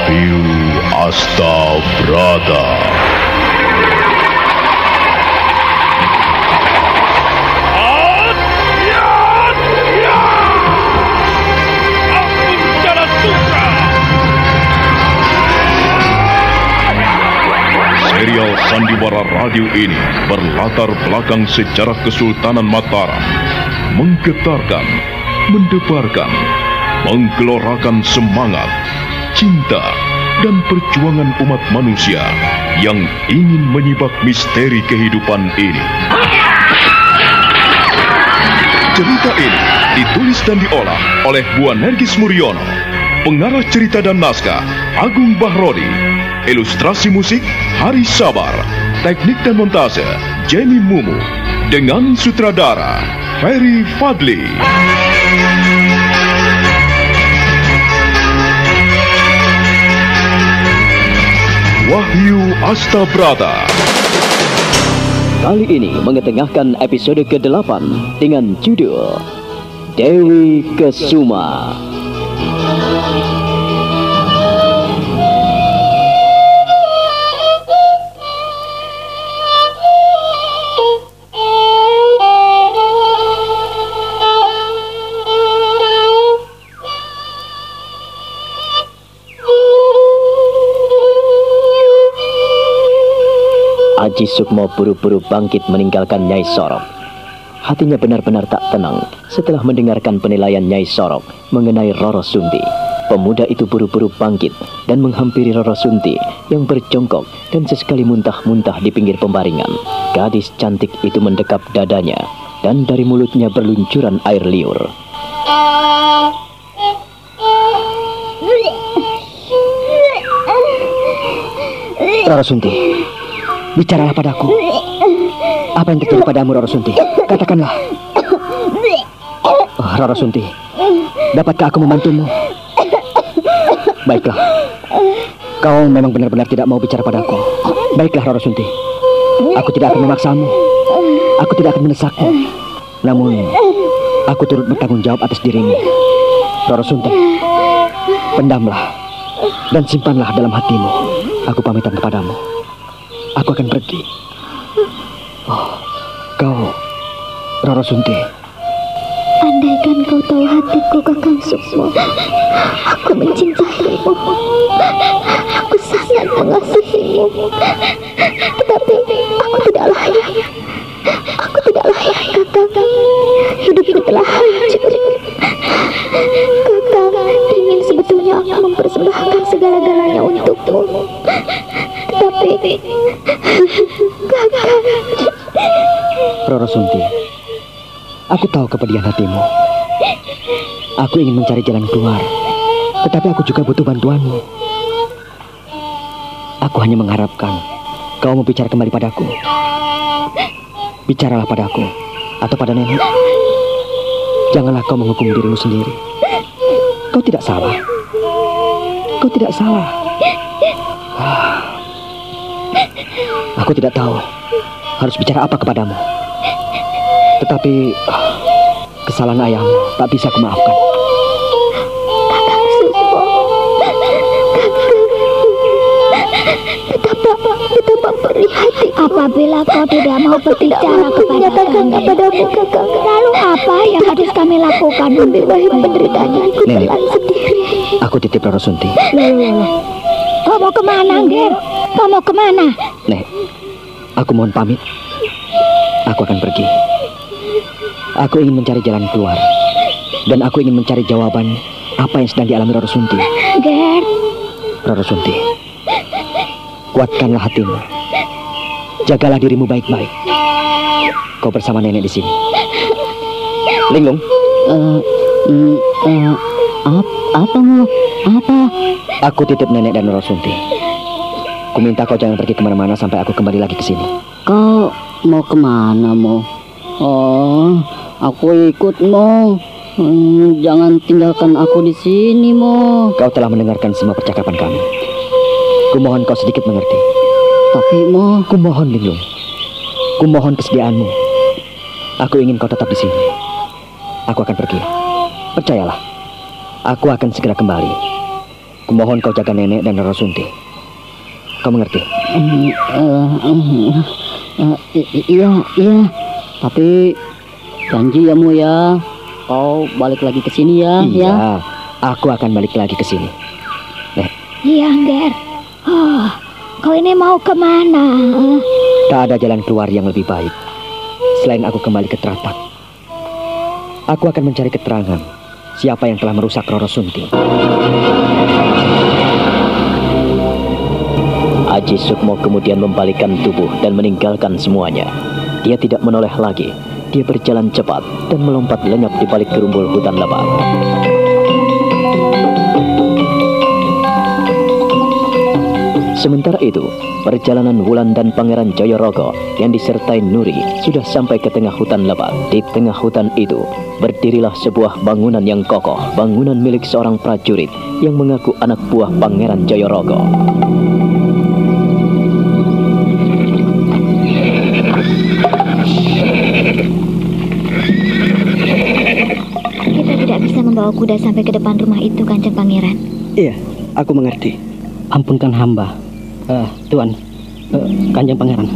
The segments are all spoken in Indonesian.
Wahyu Astabrata. Serial Sandiwara Radio ini berlatar belakang sejarah Kesultanan Mataram, menggetarkan, mendebarkan, menggelorakan semangat, cinta, dan perjuangan umat manusia yang ingin menyibak misteri kehidupan ini. Cerita ini ditulis dan diolah oleh Bu Nergis Muriono, pengarah cerita dan naskah Agung Bahrodi, ilustrasi musik Hari Sabar, teknik dan montase Jenny Mumu, dengan sutradara Ferry Fadli. Wahyu Astabrata. Kali ini mengetengahkan episode ke-8 dengan judul Dewi Kesuma. Aji Sukmo buru-buru bangkit meninggalkan Nyai Sorok. Hatinya benar-benar tak tenang setelah mendengarkan penilaian Nyai Sorok mengenai Roro Sunti. Pemuda itu buru-buru bangkit dan menghampiri Roro Sunti yang berjongkok dan sesekali muntah-muntah di pinggir pembaringan. Gadis cantik itu mendekap dadanya dan dari mulutnya berluncuran air liur. Roro Sunti, bicaralah padaku. Apa yang terjadi padamu, Roro Sunti? Katakanlah. Roro Sunti, dapatkah aku membantumu? Baiklah. Kau memang benar-benar tidak mau bicara padaku. Baiklah, Roro Sunti. Aku tidak akan memaksamu. Aku tidak akan mendesakmu. Namun, aku turut bertanggung jawab atas dirimu. Roro Sunti, pendamlah dan simpanlah dalam hatimu. Aku pamitan kepadamu. Aku akan pergi. Oh, kau, Roro Sunti. Andaikan kau tahu hatiku, Kakang Sukmo. Aku mencintaimu. Aku sangat mengasihimu. Tetapi aku tidak layak. Aku tidak layak, Kakang. Hidupku telah hancur. Kakang ingin sebetulnya aku mempersembahkan segala-galanya untukmu. Tetapi Kakang. Roro Sunti, aku tahu kepedihan hatimu. Aku ingin mencari jalan keluar, tetapi aku juga butuh bantuanmu. Aku hanya mengharapkan kau mau bicara kembali padaku. Bicaralah padaku atau pada nenek. Janganlah kau menghukum dirimu sendiri. Kau tidak salah. Kau tidak salah. Aku tidak tahu harus bicara apa kepadamu. Tetapi kesalahan ayahmu tak bisa kumaafkan. Kakang Sukmo, betapa perih hati. Apabila kau tidak mau berbicara kepada kami, lalu apa yang harus kami lakukan? Lebih baik penderitanya aku telan sendiri. Aku titip Roro Sunti. Kau mau kemana, Ger? Kau mau kemana? Nek, aku mohon pamit. Aku akan pergi. Aku ingin mencari jalan keluar. Dan aku ingin mencari jawaban apa yang sedang dialami Roro Sunti. Ger. Roro Sunti, kuatkanlah hatimu. Jagalah dirimu baik-baik. Kau bersama nenek di sini. Linglung. Apa mau? Apa? Aku titip nenek dan Roro Sunti. Ku minta kau jangan pergi kemana-mana sampai aku kembali lagi ke sini. Kau mau kemana, Mo? Oh, aku ikut, Mo. Jangan tinggalkan aku di sini, Mo. Kau telah mendengarkan semua percakapan kami. Kumohon kau sedikit mengerti. Tapi, Mo, kumohon, Linglung. Kumohon kesediaanmu. Aku ingin kau tetap di sini. Aku akan pergi. Percayalah, aku akan segera kembali. Kumohon kau jaga nenek dan Roro Sunti. Kau mengerti? Iya. Tapi janji ya Mu ya, kau balik lagi ke sini ya. Iya, ya. Aku akan balik lagi ke sini. Iya, Angger. Oh, kau ini mau kemana? Tak ada jalan keluar yang lebih baik selain aku kembali ke Tratak. Aku akan mencari keterangan siapa yang telah merusak Roro Sunti. Aji Sukmo kemudian membalikkan tubuh dan meninggalkan semuanya. Dia tidak menoleh lagi. Dia berjalan cepat dan melompat lenyap di balik gerumbul hutan lebat. Sementara itu, perjalanan Wulan dan Pangeran Jayorogo yang disertai Nuri sudah sampai ke tengah hutan lebat. Di tengah hutan itu, berdirilah sebuah bangunan yang kokoh, bangunan milik seorang prajurit yang mengaku anak buah Pangeran Jayorogo. Kita tidak bisa membawa kuda sampai ke depan rumah itu, Kanjeng Pangeran. Iya, aku mengerti. Ampunkan hamba, Tuan, Kanjeng Pangeran.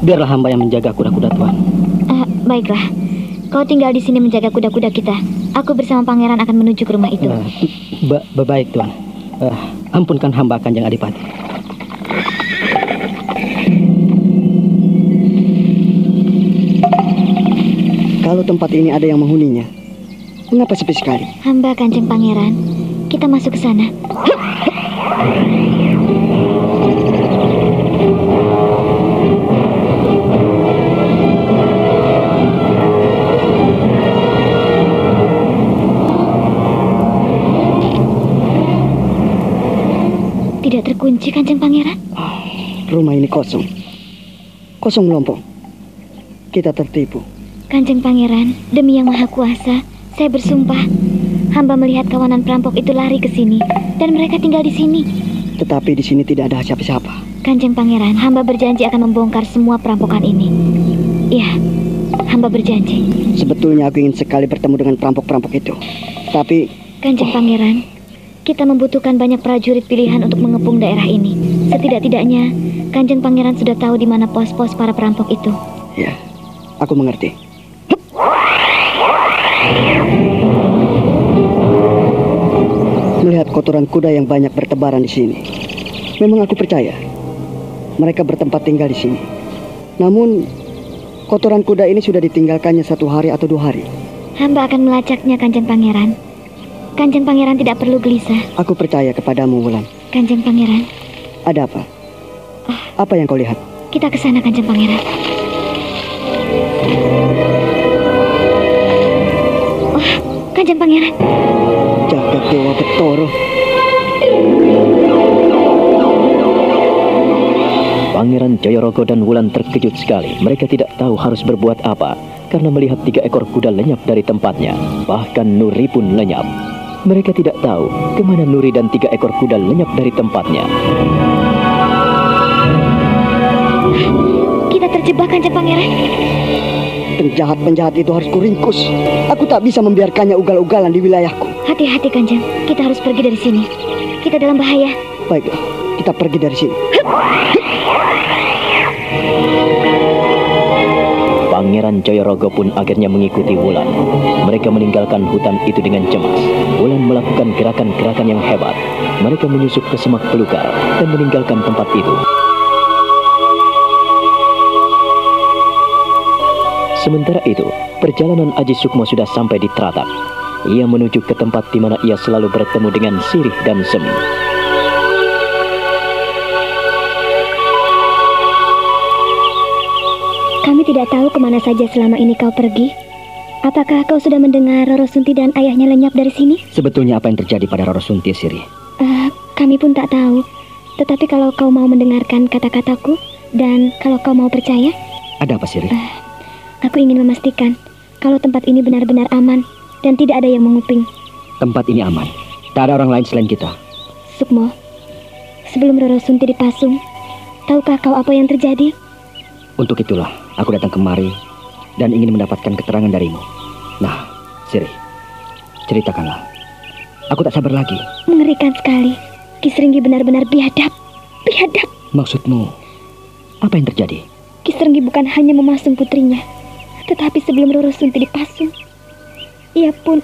Biarlah hamba yang menjaga kuda-kuda Tuan. Baiklah, kau tinggal di sini menjaga kuda-kuda kita. Aku bersama Pangeran akan menuju ke rumah itu. Baik Tuan. Ampunkan hamba Kanjeng Adipati. Kalau tempat ini ada yang menghuninya, mengapa sepi sekali? Hamba Kanjeng Pangeran, kita masuk ke sana. Tidak terkunci, Kanjeng Pangeran? Rumah ini kosong. Kosong melompong. Kita tertipu. Kanjeng Pangeran, demi Yang Maha Kuasa, saya bersumpah, hamba melihat kawanan perampok itu lari ke sini dan mereka tinggal di sini. Tetapi di sini tidak ada siapa-siapa. Kanjeng Pangeran, hamba berjanji akan membongkar semua perampokan ini. Iya, hamba berjanji. Sebetulnya aku ingin sekali bertemu dengan perampok-perampok itu. Tapi Kanjeng Pangeran, kita membutuhkan banyak prajurit pilihan untuk mengepung daerah ini. Setidak-tidaknya, Kanjeng Pangeran sudah tahu di mana pos-pos para perampok itu. ya, aku mengerti. Melihat kotoran kuda yang banyak bertebaran di sini, memang aku percaya mereka bertempat tinggal di sini. Namun, kotoran kuda ini sudah ditinggalkannya 1 hari atau 2 hari. Hamba akan melacaknya, Kanjeng Pangeran. Kanjeng Pangeran tidak perlu gelisah. Aku percaya kepadamu, Wulan. Kanjeng Pangeran. Ada apa? Apa yang kau lihat? Kita ke sana, Kanjeng Pangeran. Oh, Kanjeng Pangeran. Jagat Dewa Betoro. Pangeran Jayorogo dan Wulan terkejut sekali. Mereka tidak tahu harus berbuat apa karena melihat 3 ekor kuda lenyap dari tempatnya. Bahkan Nuri pun lenyap. Mereka tidak tahu kemana Nuri dan 3 ekor kuda lenyap dari tempatnya. Kita terjebak, Kanjeng Pangeran. Penjahat-penjahat itu harus kuringkus. Aku tak bisa membiarkannya ugal-ugalan di wilayahku. Hati-hati, Kanjeng. Kita harus pergi dari sini. Kita dalam bahaya. Baiklah, kita pergi dari sini. Pangeran Jayorogo pun akhirnya mengikuti Wulan. Mereka meninggalkan hutan itu dengan cemas. Wulan melakukan gerakan-gerakan yang hebat. Mereka menyusup ke semak belukar dan meninggalkan tempat itu. Sementara itu, perjalanan Aji Sukmo sudah sampai di Tratak. Ia menuju ke tempat di mana ia selalu bertemu dengan Sirih dan Semi. Kami tidak tahu kemana saja selama ini kau pergi. Apakah kau sudah mendengar Roro Sunti dan ayahnya lenyap dari sini? Sebetulnya apa yang terjadi pada Roro Sunti, Sirih? Kami pun tak tahu. Tetapi kalau kau mau mendengarkan kata-kataku dan kalau kau mau percaya, Ada apa, Sirih? aku ingin memastikan kalau tempat ini benar-benar aman dan tidak ada yang menguping. Tempat ini aman. Tak ada orang lain selain kita. Sukmo, sebelum Roro Sunti dipasung, tahukah kau apa yang terjadi? Untuk itulah aku datang kemari dan ingin mendapatkan keterangan darimu. Nah, Sirih, ceritakanlah. Aku tak sabar lagi. Mengerikan sekali. Ki Srenggi benar-benar biadab. Biadab. Maksudmu, apa yang terjadi? Ki Srenggi bukan hanya memasung putrinya, tetapi sebelum Roro Sunti dipasung, ia pun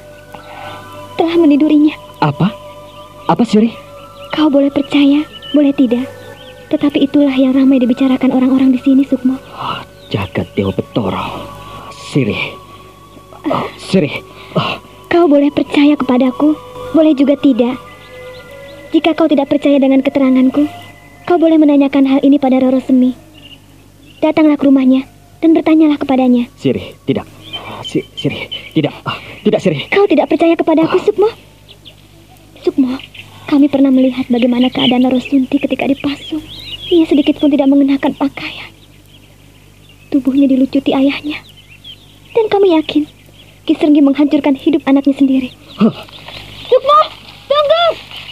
telah menidurinya. Apa? Apa, Sirih? Kau boleh percaya, boleh tidak. Tetapi itulah yang ramai dibicarakan orang-orang di sini, Sukmo. Jagat Dewa Betara. Sirih. Sirih. Kau boleh percaya kepadaku, boleh juga tidak. Jika kau tidak percaya dengan keteranganku, kau boleh menanyakan hal ini pada Roro Semi. Datanglah ke rumahnya dan bertanyalah kepadanya. Sirih, tidak. Sirih, tidak. Tidak, Sirih. Kau tidak percaya kepadaku, Sukmo? Sukmo, kami pernah melihat bagaimana keadaan Roro Sunti ketika dipasung. Ia sedikit pun tidak mengenakan pakaian. Tubuhnya dilucuti ayahnya. Dan kami yakin Ki Srenggi menghancurkan hidup anaknya sendiri. Sukmo, tunggu!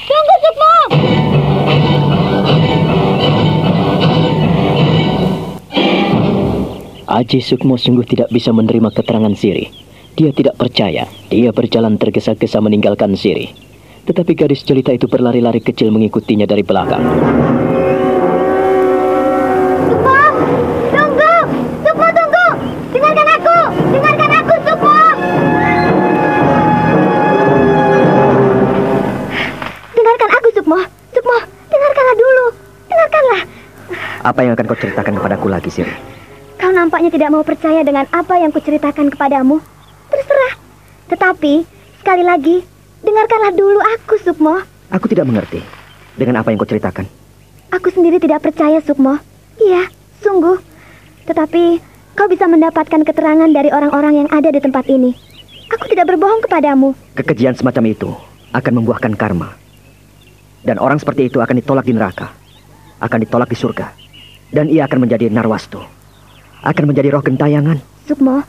Tunggu, Sukmo! Aji Sukmo sungguh tidak bisa menerima keterangan Sirih. Dia tidak percaya. Dia berjalan tergesa-gesa meninggalkan Sirih. Tetapi gadis jelita itu berlari-lari kecil mengikutinya dari belakang. Sukmo, tunggu! Sukmo, tunggu! Dengarkan aku! Dengarkan aku, Sukmo! Dengarkan aku, Sukmo! Sukmo, dengarkanlah dulu! Dengarkanlah! Apa yang akan kau ceritakan kepadaku lagi, Sirih? Kau nampaknya tidak mau percaya dengan apa yang kuceritakan kepadamu. Terserah. Tetapi, sekali lagi, dengarkanlah dulu aku, Sukmo. Aku tidak mengerti dengan apa yang kau ceritakan. Aku sendiri tidak percaya, Sukmo. Iya, sungguh. Tetapi, kau bisa mendapatkan keterangan dari orang-orang yang ada di tempat ini. Aku tidak berbohong kepadamu. Kekejian semacam itu akan membuahkan karma. Dan orang seperti itu akan ditolak di neraka. Akan ditolak di surga. Dan ia akan menjadi narwastu. Akan menjadi roh gentayangan. Sukmo,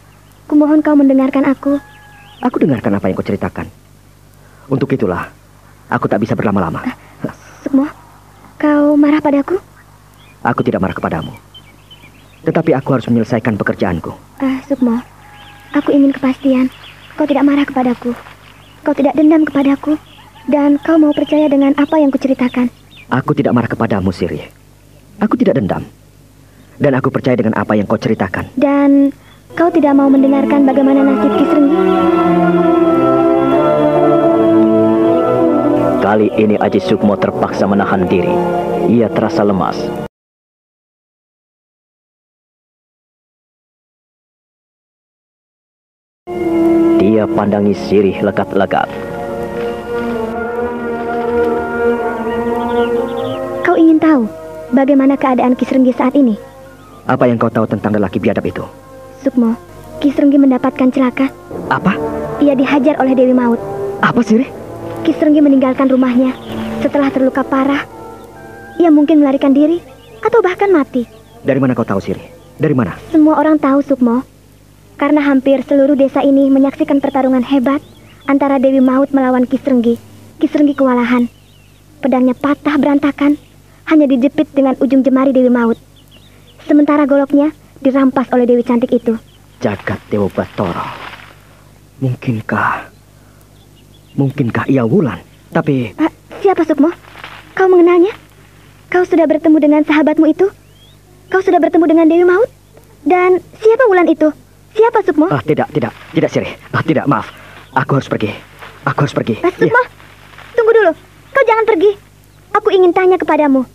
kumohon kau mendengarkan aku. Aku dengarkan apa yang kau ceritakan. Untuk itulah, aku tak bisa berlama-lama. Sukmo, kau marah padaku? Aku tidak marah kepadamu. Tetapi aku harus menyelesaikan pekerjaanku. Sukmo, aku ingin kepastian. Kau tidak marah kepadaku. Kau tidak dendam kepadaku. Dan kau mau percaya dengan apa yang kuceritakan. Aku tidak marah kepadamu, Sirih. Aku tidak dendam. Dan aku percaya dengan apa yang kau ceritakan. Dan kau tidak mau mendengarkan bagaimana nasib Ki Srenggi? Kali ini Aji Sukmo terpaksa menahan diri. Ia terasa lemas. Dia pandangi Sirih lekat-lekat. Kau ingin tahu bagaimana keadaan Ki Srenggi saat ini? Apa yang kau tahu tentang lelaki biadab itu? Sukmo, Ki Srenggi mendapatkan celaka. Apa? Ia dihajar oleh Dewi Maut. Apa, Sirih? Ki Srenggi meninggalkan rumahnya setelah terluka parah. Ia mungkin melarikan diri atau bahkan mati. Dari mana kau tahu, Sirih? Dari mana? Semua orang tahu, Sukmo. Karena hampir seluruh desa ini menyaksikan pertarungan hebat antara Dewi Maut melawan Ki Srenggi. Ki Srenggi kewalahan. Pedangnya patah berantakan, hanya dijepit dengan ujung jemari Dewi Maut. Sementara goloknya dirampas oleh Dewi cantik itu. Jagat Dewa Batara. Mungkinkah ia Wulan? Tapi... Siapa, Sukmo? Kau mengenalnya? Kau sudah bertemu dengan sahabatmu itu? Kau sudah bertemu dengan Dewi Maut? Dan siapa Wulan itu? Siapa, Sukmo? Tidak, Sirih. Tidak, maaf. Aku harus pergi. Sukmo, tunggu dulu. Kau jangan pergi. Aku ingin tanya kepadamu.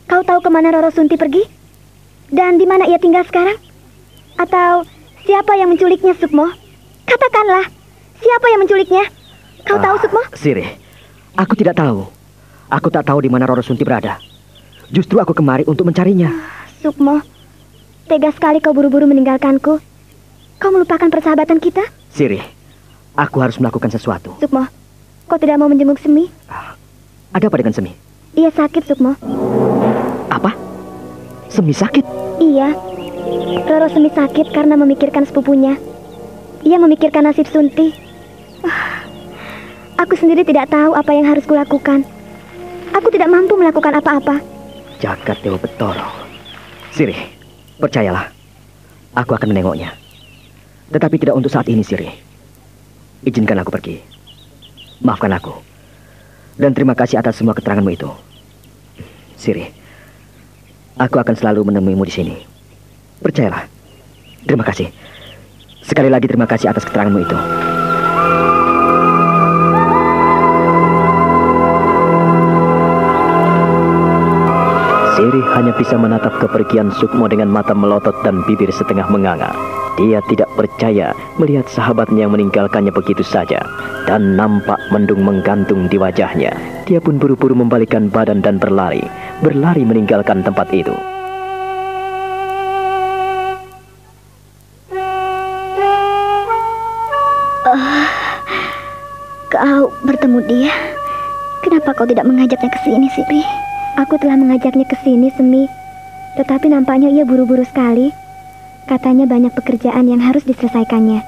Kau tahu kemana Roro Sunti pergi? Dan di mana ia tinggal sekarang? Atau siapa yang menculiknya, Sukmo? Katakanlah, siapa yang menculiknya? Kau tahu, Sukmo? Sirih, aku tidak tahu. Aku tak tahu di mana Roro Sunti berada. Justru aku kemari untuk mencarinya. Sukmo, tega sekali kau buru-buru meninggalkanku. Kau melupakan persahabatan kita? Sirih, aku harus melakukan sesuatu. Sukmo, kau tidak mau menjenguk Semi? Ada apa dengan Semi? Ia sakit, Sukmo. Apa? Semi sakit? Iya. Roro Semi sakit karena memikirkan sepupunya. Ia memikirkan nasib Sunti. Aku sendiri tidak tahu apa yang harus kulakukan. Aku tidak mampu melakukan apa-apa. Jagat Dewa Betara. Sirih, percayalah. Aku akan menengoknya. Tetapi tidak untuk saat ini, Sirih. Izinkan aku pergi. Maafkan aku. Dan terima kasih atas semua keteranganmu itu. Siri, aku akan selalu menemuimu di sini. Percayalah. Terima kasih. Sekali lagi terima kasih atas keteranganmu itu. Siri hanya bisa menatap kepergian Sukmo dengan mata melotot dan bibir setengah menganga. Dia tidak percaya melihat sahabatnya yang meninggalkannya begitu saja. Dan nampak mendung menggantung di wajahnya. Dia pun buru-buru membalikkan badan dan berlari. Berlari meninggalkan tempat itu. Kau bertemu dia? Kenapa kau tidak mengajaknya ke sini, Siri? Aku telah mengajaknya ke sini, Semi. Tetapi nampaknya ia buru-buru sekali. Katanya banyak pekerjaan yang harus diselesaikannya.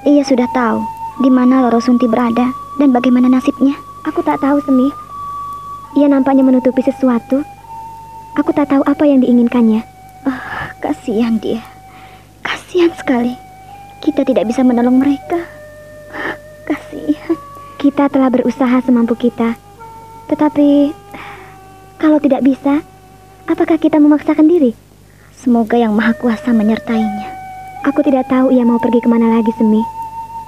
Ia sudah tahu di mana Roro Sunti berada dan bagaimana nasibnya. Aku tak tahu, Semi. Ia nampaknya menutupi sesuatu. Aku tak tahu apa yang diinginkannya. Kasihan dia. Kasihan sekali. Kita tidak bisa menolong mereka. Kasihan. Kita telah berusaha semampu kita. Tetapi kalau tidak bisa, apakah kita memaksakan diri? Semoga Yang Maha Kuasa menyertainya. Aku tidak tahu ia mau pergi kemana lagi, Semi.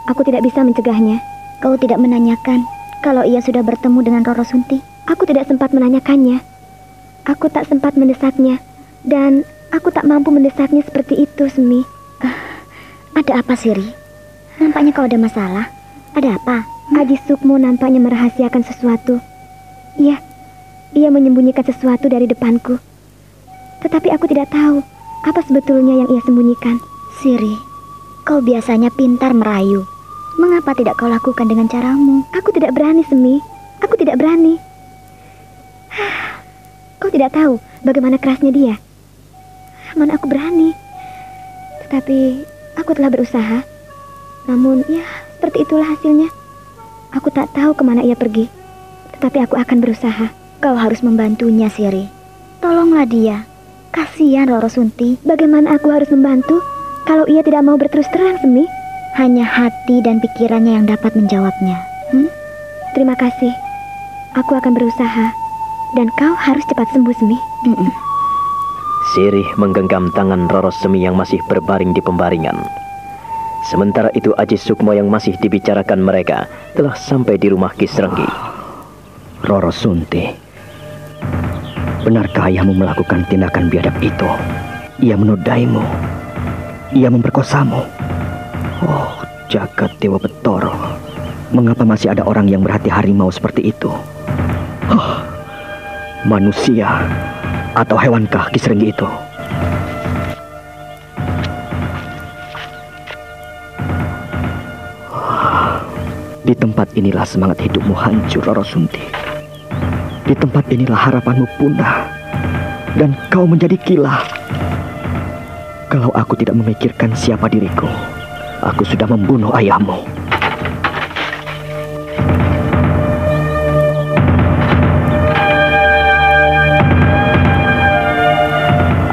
Aku tidak bisa mencegahnya. Kau tidak menanyakan kalau ia sudah bertemu dengan Roro Sunti? Aku tidak sempat menanyakannya. Aku tak sempat mendesaknya. Dan aku tak mampu mendesaknya seperti itu, Semi. Ada apa, Siri? Nampaknya kau ada masalah. Ada apa? Aji Sukmo nampaknya merahasiakan sesuatu. Iya. Ia menyembunyikan sesuatu dari depanku. Tetapi aku tidak tahu apa sebetulnya yang ia sembunyikan. Siri, kau biasanya pintar merayu. Mengapa tidak kau lakukan dengan caramu? Aku tidak berani, Semi. Aku tidak berani. Kau tidak tahu bagaimana kerasnya dia. Mana aku berani. Tetapi aku telah berusaha. Namun ya seperti itulah hasilnya. Aku tak tahu kemana ia pergi. Tetapi aku akan berusaha. Kau harus membantunya, Siri. Tolonglah dia. Kasihan Roro Sunti. Bagaimana aku harus membantu kalau ia tidak mau berterus terang, Semi? Hanya hati dan pikirannya yang dapat menjawabnya. Terima kasih. Aku akan berusaha. Dan kau harus cepat sembuh, Semi. Sirih menggenggam tangan Roro Semi yang masih berbaring di pembaringan. Sementara itu Aji Sukmo yang masih dibicarakan mereka telah sampai di rumah Kisrenggi. Roro Sunti, benarkah ayahmu melakukan tindakan biadab itu? Ia menodaimu. Ia memperkosamu. Oh, jagat Dewa Betoro. Mengapa masih ada orang yang berhati harimau seperti itu? Manusia atau hewankah Kisrenggi itu? Di tempat inilah semangat hidupmu hancur, Roro Sunti. Di tempat inilah harapanmu punah dan kau menjadi gila. Kalau aku tidak memikirkan siapa diriku, aku sudah membunuh ayahmu.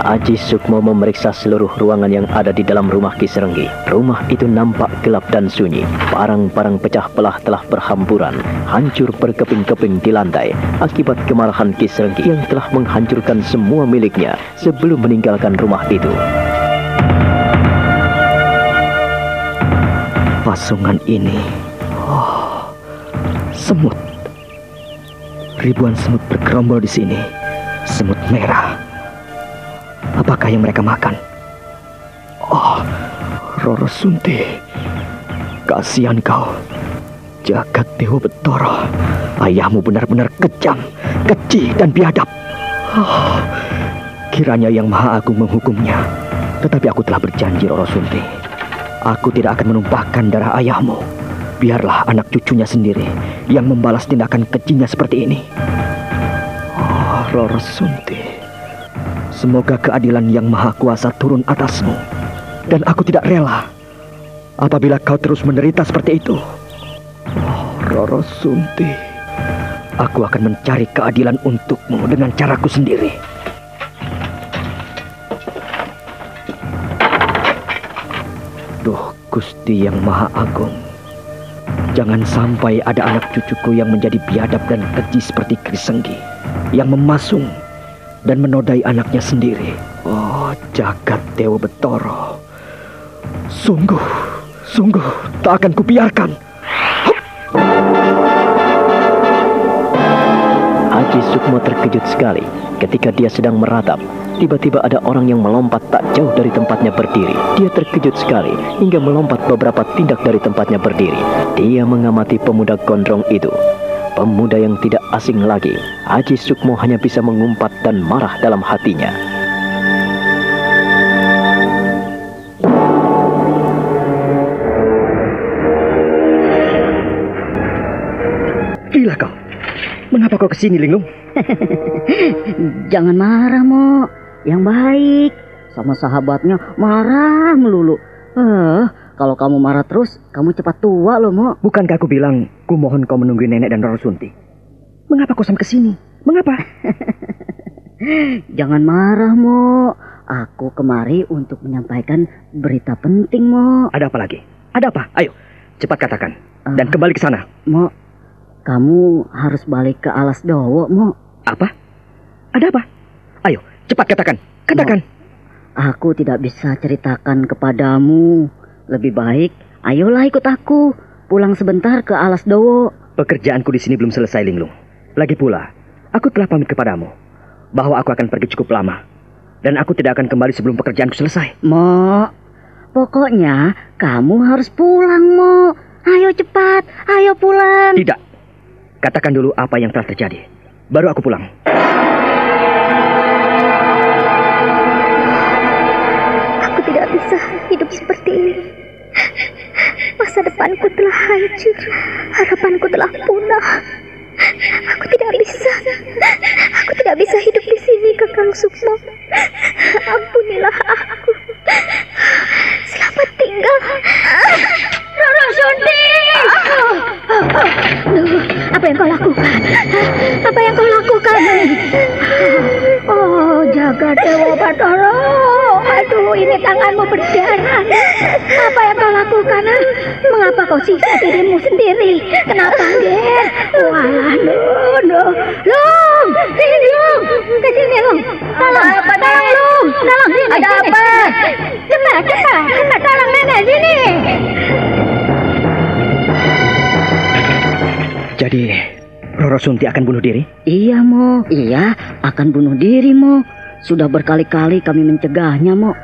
Aji Sukmo memeriksa seluruh ruangan yang ada di dalam rumah Kisrenggi. Rumah itu nampak gelap dan sunyi. Barang-barang pecah belah telah berhamburan, hancur berkeping-keping di lantai akibat kemarahan Kisrenggi yang telah menghancurkan semua miliknya sebelum meninggalkan rumah itu. Pasungan ini, semut. Ribuan semut bergerombol di sini. Semut merah. Apakah yang mereka makan? Oh, Roro Sunti, kasihan kau. Jagat Dewa Betoro, ayahmu benar-benar kejam, keji dan biadab. Oh, kiranya Yang Maha Agung menghukumnya. Tetapi aku telah berjanji, Roro Sunti. Aku tidak akan menumpahkan darah ayahmu. Biarlah anak cucunya sendiri yang membalas tindakan kejinya seperti ini. Oh, Roro Sunti, semoga keadilan Yang Maha Kuasa turun atasmu. Dan aku tidak rela apabila kau terus menderita seperti itu. Oh, Roro Sunti, aku akan mencari keadilan untukmu dengan caraku sendiri. Duh, Gusti Yang Maha Agung, Jangan sampai ada anak cucuku yang menjadi biadab dan keji seperti Krisenggi, yang memasung dan menodai anaknya sendiri. Oh, jagat Dewa Betara. Sungguh tak akan kubiarkan. Haji Sukmo terkejut sekali ketika dia sedang meratap. Tiba-tiba ada orang yang melompat tak jauh dari tempatnya berdiri. Dia terkejut sekali hingga melompat beberapa tindak dari tempatnya berdiri. Dia mengamati pemuda gondrong itu. Pemuda yang tidak asing lagi. Haji Sukmo hanya bisa mengumpat dan marah dalam hatinya. Gila kau. Mengapa kau kesini, Linglung? Jangan marah, Mo. Yang baik. Sama sahabatnya marah melulu. Kalau kamu marah terus, kamu cepat tua loh, Mo. Bukankah aku bilang, ku mohon kau menunggu nenek dan Roro Sunti? Mengapa kau sampai kesini? Mengapa? Jangan marah, Mo. Aku kemari untuk menyampaikan berita penting, Mo. Ada apa lagi? Ada apa? Ayo, cepat katakan. Dan kembali ke sana. Mo, kamu harus balik ke Alas Dowo, Mo. Apa? Ada apa? Ayo, cepat katakan. Katakan. Mo, aku tidak bisa ceritakan kepadamu. Lebih baik, ayolah ikut aku. Pulang sebentar ke Alas Dowo. Pekerjaanku di sini belum selesai, Linglung. Lagi pula, aku telah pamit kepadamu bahwa aku akan pergi cukup lama. Dan aku tidak akan kembali sebelum pekerjaanku selesai. Mo, pokoknya kamu harus pulang, Mo. Ayo cepat, ayo pulang. Tidak. Katakan dulu apa yang telah terjadi. Baru aku pulang. Aku tidak bisa hidup seperti ini. Masa depanku telah hancur. Harapanku telah punah. Aku tidak bisa hidup di sini, Kakang Sukmo. Ampunilah aku. Selamat tinggal. Roro Sunti! Apa yang kau lakukan? Apa yang kau lakukan? Oh, jagat Dewa Batara. Aduh, ini tanganmu berdarah. Apa yang kau lakukan? Mengapa kau siksa dirimu sendiri? Kenapa, Ger? Walah, Lung! Sini, Lung! Kesini, Lung! Tolong, Lung! Tolong, sini! Ada apa? Cepat, tolong nenek, sini! Jadi, Roro Sunti akan bunuh diri? Iya, Mo. Iya, akan bunuh diri, Mo. Sudah berkali-kali kami mencegahnya, Mo.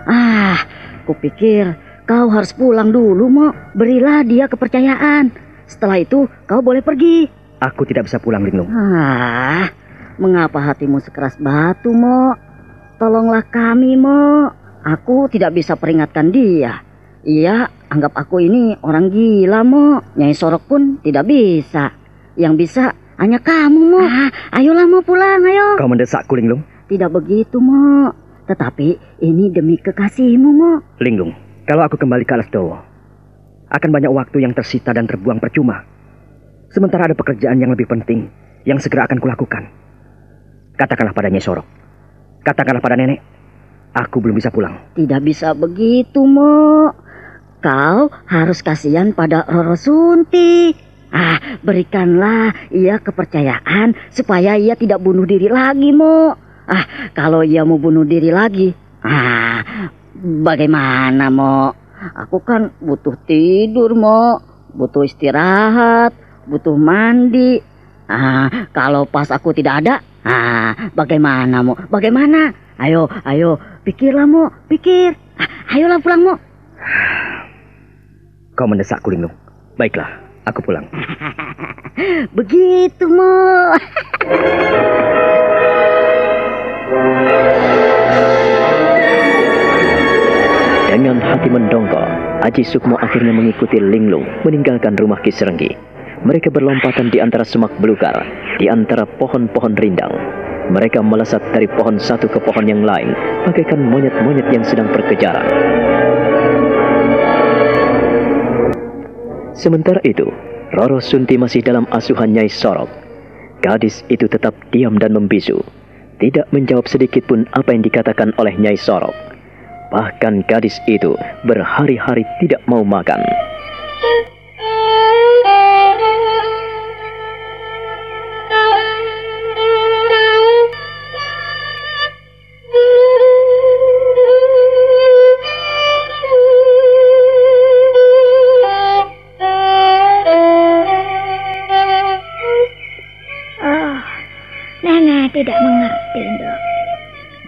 Kupikir kau harus pulang dulu, Mo. Berilah dia kepercayaan. Setelah itu, kau boleh pergi. Aku tidak bisa pulang, Linglung. Mengapa hatimu sekeras batu, Mo? Tolonglah kami, Mo. Aku tidak bisa peringatkan dia. Iya, anggap aku ini orang gila, Mo. Nyai Sorok pun tidak bisa. Yang bisa hanya kamu, Mo. Ayolah, Mo, pulang, ayo. Kau mendesakku, Linglung? Tidak begitu, Mo. Tetapi ini demi kekasihmu, Mo. Linglung, kalau aku kembali ke Alas Dowo, akan banyak waktu yang tersita dan terbuang percuma. Sementara ada pekerjaan yang lebih penting yang segera akan kulakukan. Katakanlah pada Nyai Sorok. Katakanlah pada nenek. Aku belum bisa pulang. Tidak bisa begitu, Mo. Kau harus kasihan pada Roro Sunti. Berikanlah ia kepercayaan supaya ia tidak bunuh diri lagi, Mo. Kalau ia mau bunuh diri lagi, bagaimana, Mo? Aku kan butuh tidur, Mo. Butuh istirahat, butuh mandi. Kalau pas aku tidak ada, bagaimana, Mo? Bagaimana? Ayo, pikirlah, Mo. Pikir. Ayolah pulang, Mo. Kau mendesakku, Linglung. Baiklah, aku pulang. Begitu, Mo. Dengan hati mendongkol, Haji Sukmo akhirnya mengikuti Linglung meninggalkan rumah Ki Srenggi. Mereka berlompatan di antara semak belukar, di antara pohon-pohon rindang. Mereka melesat dari pohon satu ke pohon yang lain, bagaikan monyet-monyet yang sedang berkejaran. Sementara itu, Roro Sunti masih dalam asuhan Nyai Sorok. Gadis itu tetap diam dan membisu, tidak menjawab sedikit pun apa yang dikatakan oleh Nyai Sorok. Bahkan gadis itu berhari-hari tidak mau makan. tidak mengerti, Nduk.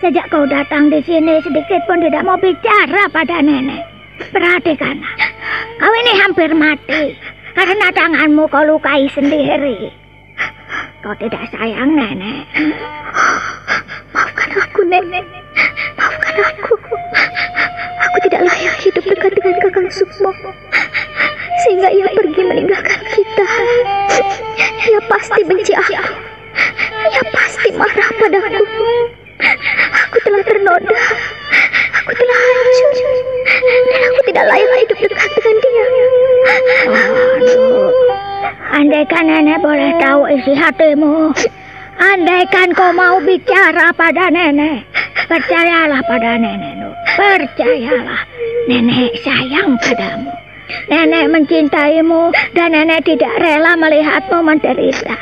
Sejak kau datang di sini sedikit pun tidak mau bicara pada nenek. Perhatikanlah, kau ini hampir mati karena tanganmu kau lukai sendiri. Kau tidak sayang nenek. Maafkan aku, Nenek. Maafkan aku. Aku tidak layak hidup dekat dengan Kakang Sukmo, sehingga ia pergi meninggalkan kita. Ia pasti benci aku. Ia pasti marah padaku. Aku telah ternoda. Aku telah hancur. Dan aku tidak layak hidup dekat dengan dia. Aduh. Andaikan nenek boleh tahu isi hatimu. Andaikan kau mau bicara pada nenek, percayalah pada nenek, Nduk. Percayalah, nenek sayang padamu. Nenek mencintaimu dan nenek tidak rela melihatmu menderita.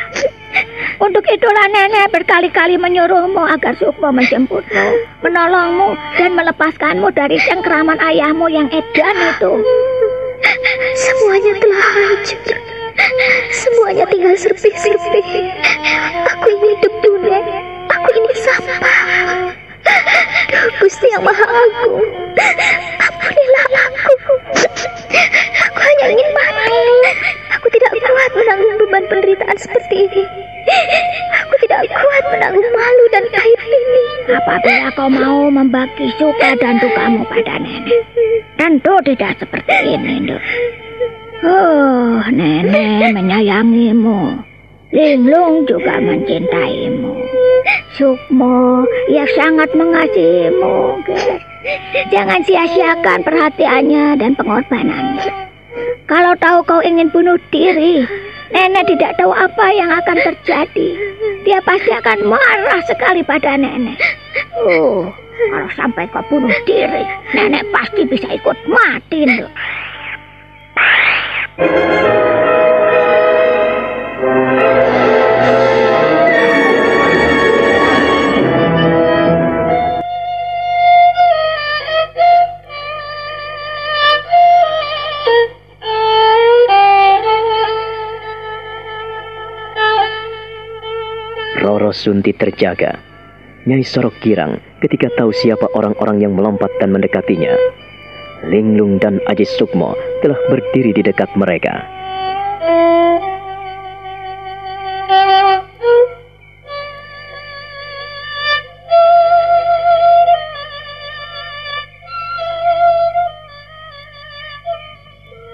Untuk itulah nenek berkali-kali menyuruhmu agar Sukmo menjemputmu, menolongmu dan melepaskanmu dari cengkeraman ayahmu yang edan itu. Semuanya telah hancur. Semuanya tinggal serpih-serpih. Aku ini debu, Nek. Aku ini sampah. Gusti yang Maha Agung, ampunilah aku. Aku hanya ingin mati. Aku tidak kuat menanggung beban penderitaan seperti ini. Aku tidak kuat menanggung malu dan aib ini. Apabila kau mau membagi suka dan dukamu pada nenek, tentu tidak seperti ini, Nduk. Oh, nenek menyayangimu. Linglung juga mencintaimu. Sukmo, ia sangat mengasihimu, guys. Jangan sia-siakan perhatiannya dan pengorbanannya. Kalau tahu kau ingin bunuh diri, nenek tidak tahu apa yang akan terjadi. Dia pasti akan marah sekali pada nenek. Oh, kalau sampai kau bunuh diri, nenek pasti bisa ikut mati, Nduk. Roro Sunti terjaga. Nyai Sorok girang ketika tahu siapa orang-orang yang melompat dan mendekatinya. Linglung dan Aji Sukmo telah berdiri di dekat mereka.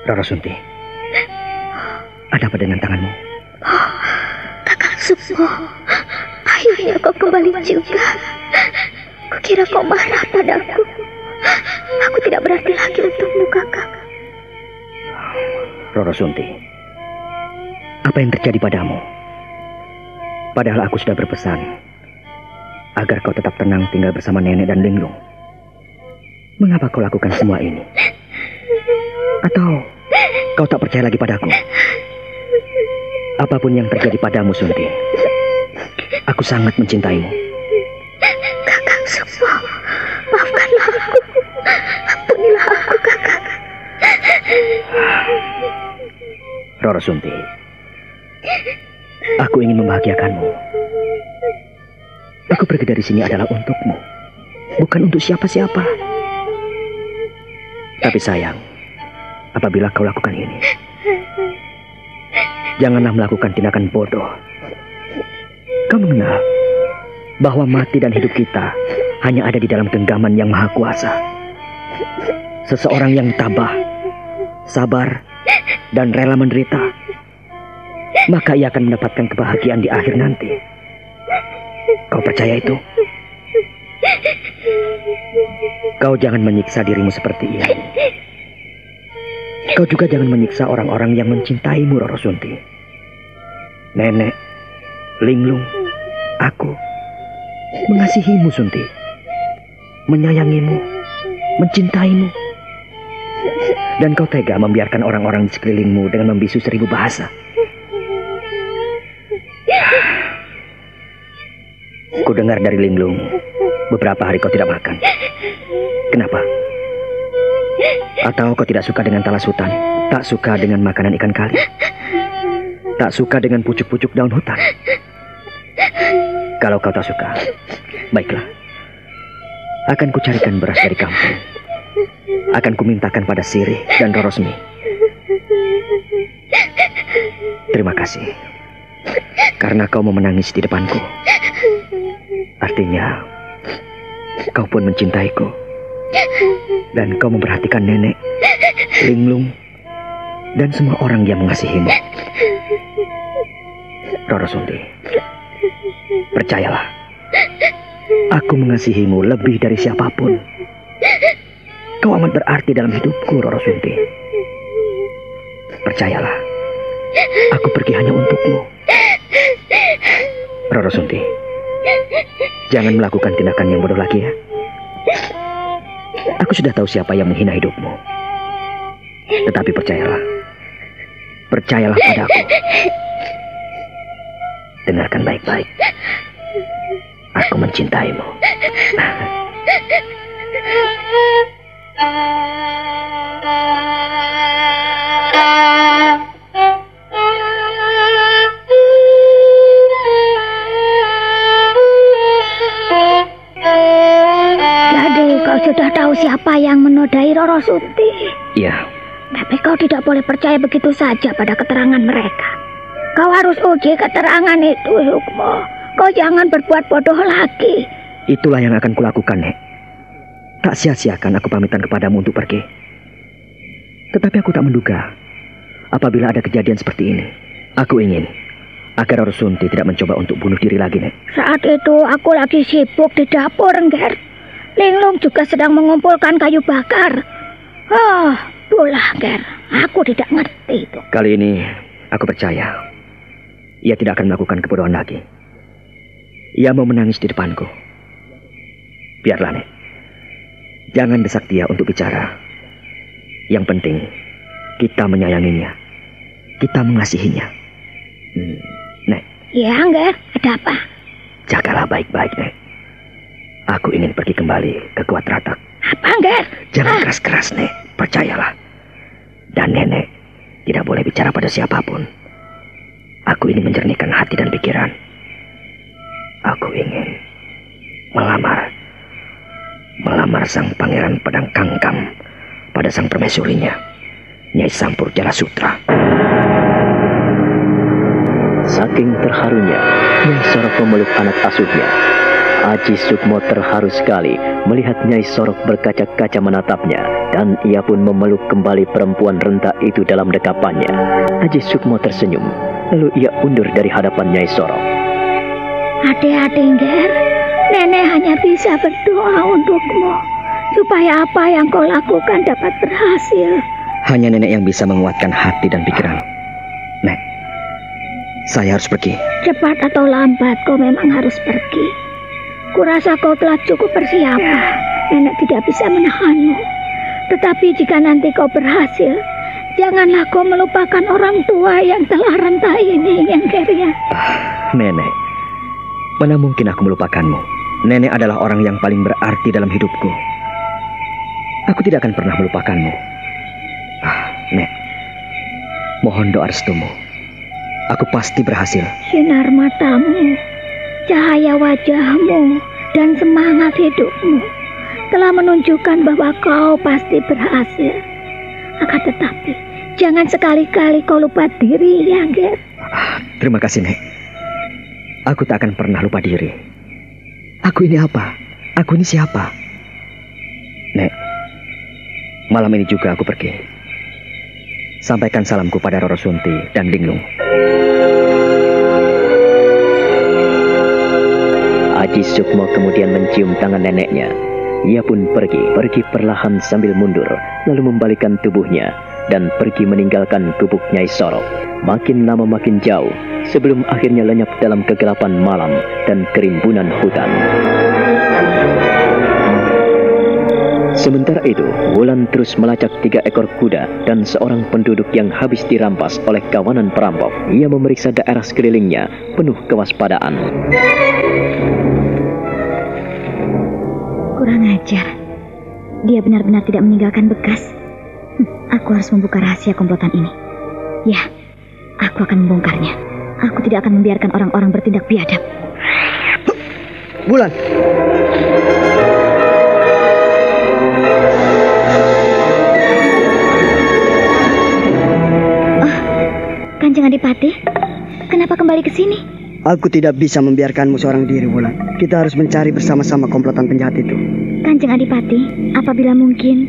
Roro Sunti, ada apa dengan tanganmu? Kakang Sukmo, akhirnya kau kembali juga. Kukira kau marah padaku. Aku tidak berarti lagi untukmu, Kakang. Roro Sunti, apa yang terjadi padamu? Padahal aku sudah berpesan agar kau tetap tenang tinggal bersama nenek dan Linglung. Mengapa kau lakukan semua ini? Atau kau tak percaya lagi padaku? Apapun yang terjadi padamu, Sunti, aku sangat mencintaimu. Kakang Sukmo, maafkanlah aku. Ampunilah aku, Kakang. Roro Sunti, aku ingin membahagiakanmu. Aku pergi dari sini adalah untukmu, bukan untuk siapa-siapa. Tapi sayang, apabila kau lakukan ini, janganlah melakukan tindakan bodoh. Kau mengenal bahwa mati dan hidup kita hanya ada di dalam genggaman yang maha kuasa. Seseorang yang tabah, sabar, dan rela menderita, maka ia akan mendapatkan kebahagiaan di akhir nanti. Kau percaya itu? Kau jangan menyiksa dirimu seperti ini. Kau juga jangan menyiksa orang-orang yang mencintaimu, Roro Sunti. Nenek, Linglung, aku mengasihimu, Sunti. Menyayangimu, mencintaimu. Dan kau tega membiarkan orang-orang di sekelilingmu dengan membisu 1000 bahasa. Ku dengar dari Linglung, beberapa hari kau tidak makan. Kenapa? Atau kau tidak suka dengan talas hutan? Tak suka dengan makanan ikan kali? Tak suka dengan pucuk-pucuk daun hutan? Kalau kau tak suka, baiklah. Akan kucarikan beras dari kampung. Akan kumintakan pada Sirih dan Rorosmi. Terima kasih. Karena kau mau menangis di depanku. Artinya, kau pun mencintaiku. Dan kau memperhatikan nenek, linglung, dan semua orang yang mengasihimu. Roro Sunti, percayalah, aku mengasihimu lebih dari siapapun. Kau amat berarti dalam hidupku, Roro Sunti. Percayalah, aku pergi hanya untukmu. Roro Sunti, jangan melakukan tindakan yang bodoh lagi ya. Aku sudah tahu siapa yang menghina hidupmu. Tetapi percayalah padaku. Dengarkan baik-baik. Aku mencintaimu. Jadi kau sudah tahu siapa yang menodai Roro Sunti? Iya. Tapi kau tidak boleh percaya begitu saja pada keterangan mereka. Kau harus uji keterangan itu, Sukmo. Kau jangan berbuat bodoh lagi. Itulah yang akan kulakukan, Nek. Tak sia-siakan aku pamitan kepadamu untuk pergi. Tetapi aku tak menduga apabila ada kejadian seperti ini. Aku ingin agar Roro Sunti tidak mencoba untuk bunuh diri lagi, Nek. Saat itu aku lagi sibuk di dapur, Engger. Linglung juga sedang mengumpulkan kayu bakar. Oh, itulah, Nger. Aku tidak ngerti itu. Kali ini aku percaya ia tidak akan melakukan kebodohan lagi. Ia mau menangis di depanku. Biarlah, Nek. Jangan desak dia untuk bicara. Yang penting, kita menyayanginya. Kita mengasihinya. Nek. Ya, Nger. Ada apa? Jagalah baik-baik, Nek. Aku ingin pergi kembali ke Kuat Ratak. Apa, Nger? Jangan keras-keras, Nek. Percayalah. Dan Nenek tidak boleh bicara pada siapapun. Aku ingin menjernihkan hati dan pikiran. Aku ingin melamar sang pangeran Pedang Kangkam pada sang permaisurinya, Nyai Sampur Jalasutra. Saking terharunya, Nyai Sorok memeluk anak asuhnya. Aji Sukmo terharu sekali melihat Nyai Sorok berkaca-kaca menatapnya, dan ia pun memeluk kembali perempuan renta itu dalam dekapannya. Aji Sukmo tersenyum, lalu ia undur dari hadapan Nyai Sorok. Hati-hati, Nger. Nenek hanya bisa berdoa untukmu, supaya apa yang kau lakukan dapat berhasil. Hanya Nenek yang bisa menguatkan hati dan pikiran. Nek, saya harus pergi. Cepat atau lambat kau memang harus pergi. Kurasa kau telah cukup persiapan. Nenek tidak bisa menahanmu. Tetapi jika nanti kau berhasil, janganlah kau melupakan orang tua yang telah renta ini, Nger ya. Nenek, mana mungkin aku melupakanmu? Nenek adalah orang yang paling berarti dalam hidupku. Aku tidak akan pernah melupakanmu. Nek, mohon doa restumu. Aku pasti berhasil. Sinar matamu, cahaya wajahmu, dan semangat hidupmu telah menunjukkan bahwa kau pasti berhasil. Akan tetapi, jangan sekali-kali kau lupa diri, ya, Nger. Terima kasih, Nek. Aku tak akan pernah lupa diri. Aku ini apa? Aku ini siapa? Nek, malam ini juga aku pergi. Sampaikan salamku pada Roro Sunti dan Linglung. Aji Sukmo kemudian mencium tangan neneknya. Ia pun pergi perlahan sambil mundur, lalu membalikkan tubuhnya dan pergi meninggalkan gubuk Nyai Sorok. Makin lama makin jauh, sebelum akhirnya lenyap dalam kegelapan malam dan kerimbunan hutan. Sementara itu, Wulan terus melacak 3 ekor kuda dan seorang penduduk yang habis dirampas oleh kawanan perampok. Ia memeriksa daerah sekelilingnya penuh kewaspadaan. Kurang ajar. Dia benar-benar tidak meninggalkan bekas. Aku harus membuka rahasia komplotan ini. Ya, aku akan membongkarnya. Aku tidak akan membiarkan orang-orang bertindak biadab. Bulan. Kanjeng Adipati, kenapa kembali ke sini? Aku tidak bisa membiarkanmu seorang diri, Wulan. Kita harus mencari bersama-sama komplotan penjahat itu. Kanjeng Adipati, apabila mungkin,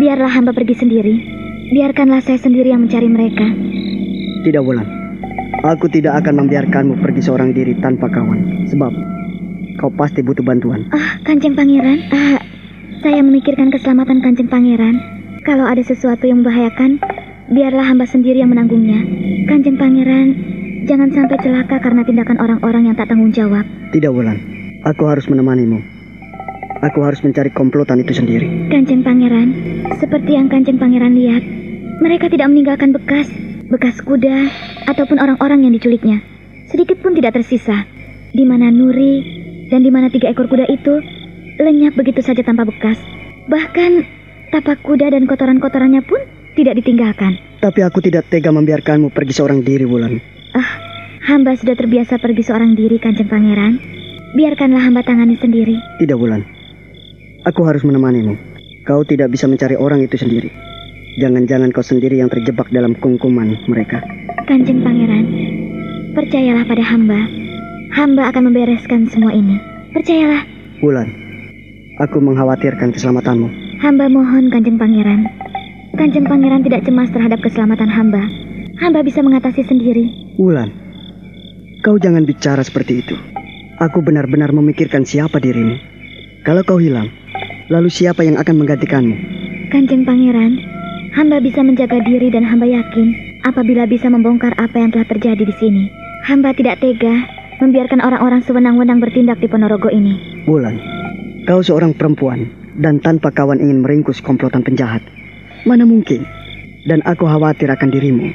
biarlah hamba pergi sendiri. Biarkanlah saya sendiri yang mencari mereka. Tidak, Wulan. Aku tidak akan membiarkanmu pergi seorang diri tanpa kawan. Sebab kau pasti butuh bantuan. Kanjeng Pangeran, saya memikirkan keselamatan Kanjeng Pangeran. Kalau ada sesuatu yang membahayakan, biarlah hamba sendiri yang menanggungnya. Kanjeng Pangeran, jangan sampai celaka karena tindakan orang-orang yang tak tanggung jawab. Tidak, Wulan. Aku harus menemanimu. Aku harus mencari komplotan itu sendiri. Kanjeng Pangeran, seperti yang Kanjeng Pangeran lihat, mereka tidak meninggalkan bekas kuda, ataupun orang-orang yang diculiknya. Sedikit pun tidak tersisa. Di mana Nuri dan di mana 3 ekor kuda itu lenyap begitu saja tanpa bekas. Bahkan tapak kuda dan kotoran-kotorannya pun tidak ditinggalkan. Tapi aku tidak tega membiarkanmu pergi seorang diri, Wulan. Hamba sudah terbiasa pergi seorang diri, Kanjeng Pangeran. Biarkanlah hamba tangani sendiri. Tidak, Wulan. Aku harus menemanimu. Kau tidak bisa mencari orang itu sendiri. Jangan-jangan kau sendiri yang terjebak dalam kungkuman mereka. Kanjeng Pangeran, percayalah pada hamba. Hamba akan membereskan semua ini. Percayalah. Wulan, aku mengkhawatirkan keselamatanmu. Hamba mohon, Kanjeng Pangeran. Kanjeng Pangeran tidak cemas terhadap keselamatan hamba. Hamba bisa mengatasi sendiri. Wulan, kau jangan bicara seperti itu. Aku benar-benar memikirkan siapa dirimu. Kalau kau hilang, lalu siapa yang akan menggantikanmu? Kanjeng Pangeran, hamba bisa menjaga diri dan hamba yakin apabila bisa membongkar apa yang telah terjadi di sini. Hamba tidak tega membiarkan orang-orang sewenang-wenang bertindak di Ponorogo ini. Wulan, kau seorang perempuan dan tanpa kawan ingin meringkus komplotan penjahat. Mana mungkin? Dan aku khawatir akan dirimu.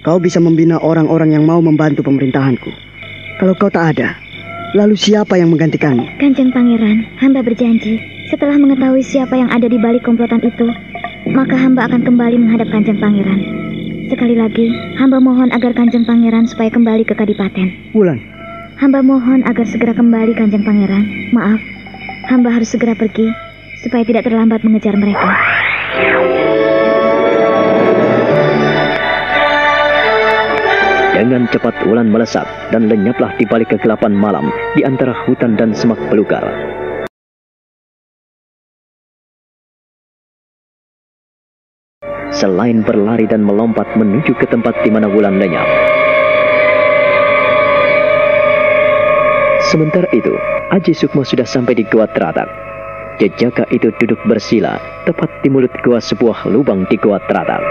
Kau bisa membina orang-orang yang mau membantu pemerintahanku. Kalau kau tak ada, lalu siapa yang menggantikanmu? Kanjeng Pangeran, hamba berjanji, setelah mengetahui siapa yang ada di balik komplotan itu, maka hamba akan kembali menghadap Kanjeng Pangeran. Sekali lagi, hamba mohon agar Kanjeng Pangeran supaya kembali ke Kadipaten. Wulan, hamba mohon agar segera kembali, Kanjeng Pangeran. Maaf, hamba harus segera pergi supaya tidak terlambat mengejar mereka. Dengan cepat Wulan melesat dan lenyaplah di balik kegelapan malam di antara hutan dan semak belukar. Selain berlari dan melompat menuju ke tempat di mana Wulan lenyap. Sementara itu, Aji Sukmo sudah sampai di Gua Teratak. Jejaka itu duduk bersila tepat di mulut gua sebuah lubang di Gua Teratak.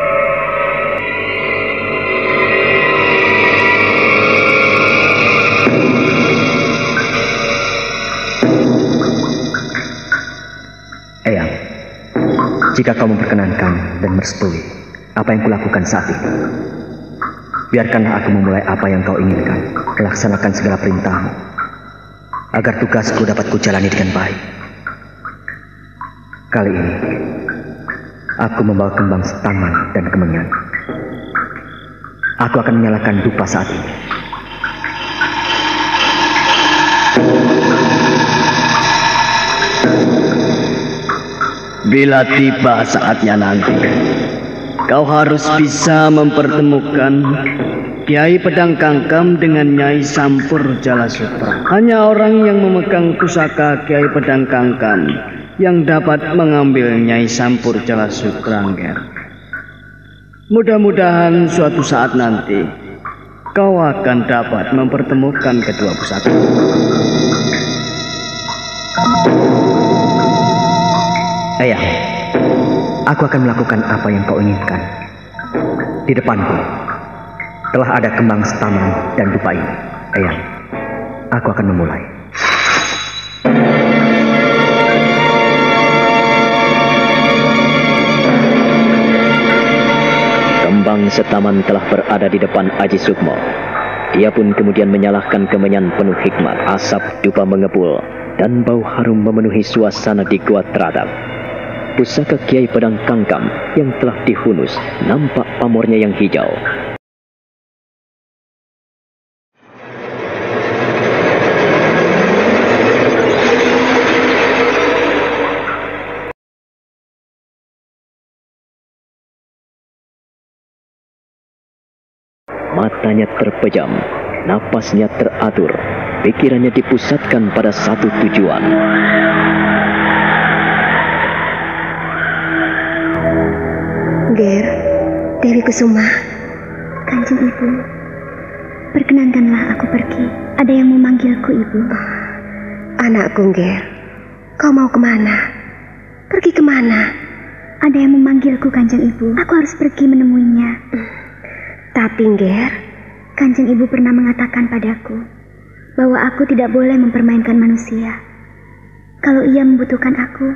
Eyang, jika kau memperkenankan dan merestui apa yang kulakukan saat ini, biarkanlah aku memulai apa yang kau inginkan, melaksanakan segala perintahmu, agar tugasku dapat kujalani dengan baik. Kali ini, aku membawa kembang setaman dan kemenyan. Aku akan menyalakan dupa saat ini. Bila tiba saatnya nanti, kau harus bisa mempertemukan Kiai Pedang Kangkam dengan Nyai Sampur Jalasutra. Hanya orang yang memegang pusaka Kiai Pedang Kangkam yang dapat mengambil Nyai Sampur Jalasutra, Nger. Mudah-mudahan suatu saat nanti kau akan dapat mempertemukan kedua pusaka. Eyang, aku akan melakukan apa yang kau inginkan. Di depanku telah ada kembang setaman dan dupa ini. Eyang, aku akan memulai. Kembang setaman telah berada di depan Aji Sukmo. Dia pun kemudian menyalahkan kemenyan penuh hikmat. Asap dupa mengepul dan bau harum memenuhi suasana di Gua Teratak. Pusaka Kiai Pedang Kangkam yang telah dihunus nampak pamornya yang hijau. matanya terpejam, napasnya teratur, pikirannya dipusatkan pada satu tujuan. Ger, Dewi Kusuma. Kanjeng Ibu, perkenankanlah aku pergi. Ada yang memanggilku, Ibu. Anakku, Ger, kau mau kemana? Pergi kemana? Ada yang memanggilku, Kanjeng Ibu. Aku harus pergi menemuinya. Tapi, Ger, Kanjeng Ibu pernah mengatakan padaku bahwa aku tidak boleh mempermainkan manusia. Kalau ia membutuhkan aku,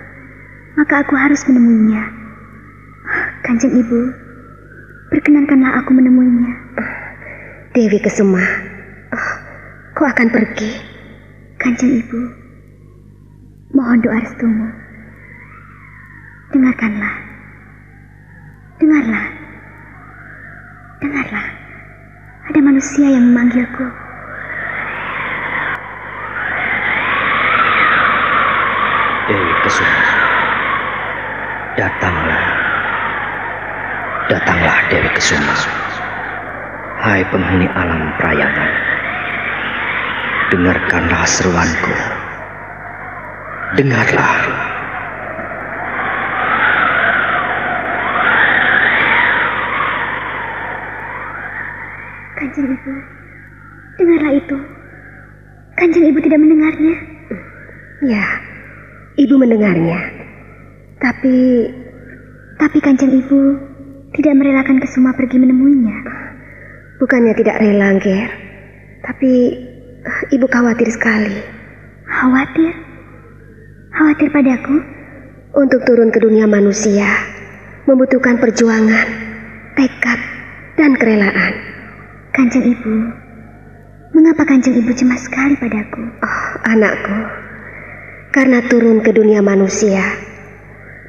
maka aku harus menemuinya. Kanjeng Ibu, perkenankanlah aku menemuinya. Dewi Kusuma, kau akan pergi? Kanjeng Ibu, mohon doa restumu. Dengarkanlah. Dengarlah. Dengarlah. Ada manusia yang memanggilku. Dewi Kusuma, datanglah. Datanglah Dewi Kusuma. Hai penghuni alam prayangan, dengarkanlah seruanku. Dengarlah. Kanjeng Ibu, dengarlah itu. Kanjeng Ibu tidak mendengarnya? Ya, Ibu mendengarnya. Tapi Kanjeng Ibu tidak merelakan Kusuma pergi menemuinya. Bukannya tidak rela, Ger. Tapi Ibu khawatir sekali. Khawatir? Khawatir padaku? Untuk turun ke dunia manusia membutuhkan perjuangan, tekad, dan kerelaan. Kanjeng Ibu, mengapa Kanjeng Ibu cemas sekali padaku? Oh, anakku, karena turun ke dunia manusia,